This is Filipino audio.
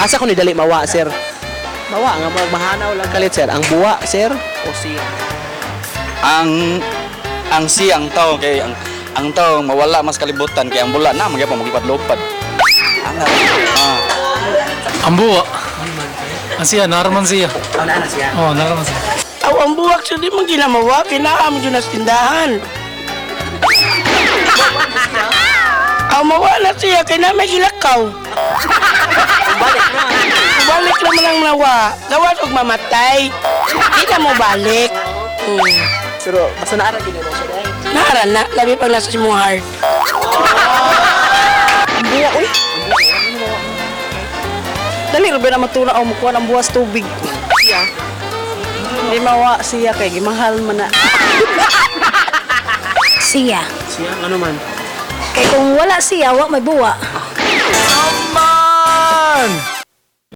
Asa ko ni dali mawa, sir? Mawa nga mahanaw lang kalit, sir. Ang buwa, sir, o siya? Ang siyang tao kay ang tao mawala mas kalibutan kay ang bula na magyapon magipad-lupad. Ang buwa. Ang siya, naraman siya. Oh, na siya. Oo, naraman siya. Aw, ang buwak siya di man ginamawa, pinaam dyan na tindahan. Aw, mawala siya, kaya na may gilakaw. Balik naman ang nawa. Gawas og mamatay. Di na mo balik. Pero basta naara ginuro siya dahil. Nara na, labi pag nasa simong heart. Ang buwa, uy! Dali, Ruben na matuna o mukuha ng buwas tubig. Siya. Hindi mawa siya kay gimahal man na. Siya. Siya, ano man? Kay kung wala siya, wa may buwa.